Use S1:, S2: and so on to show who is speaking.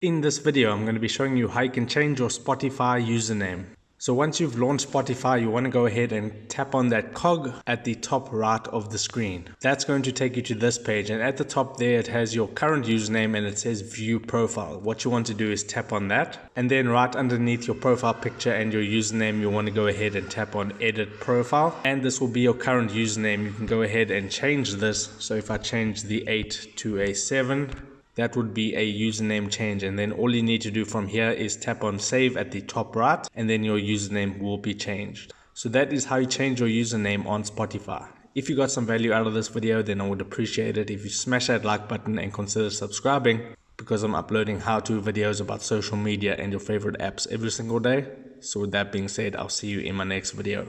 S1: In this video, I'm going to be showing you how you can change your Spotify username. So once you've launched Spotify, you want to go ahead and tap on that cog at the top right of the screen. That's going to take you to this page, and at the top there it has your current username and it says view profile. What you want to do is tap on that, and then right underneath your profile picture and your username, you want to go ahead and tap on edit profile, and this will be your current username. You can go ahead and change this. So if I change the 8 to a 7, that would be a username change, and then all you need to do from here is tap on save at the top right, and then your username will be changed. So that is how you change your username on Spotify. If you got some value out of this video, then I would appreciate it if you smash that like button and consider subscribing, because I'm uploading how-to videos about social media and your favorite apps every single day. So with that being said, I'll see you in my next video.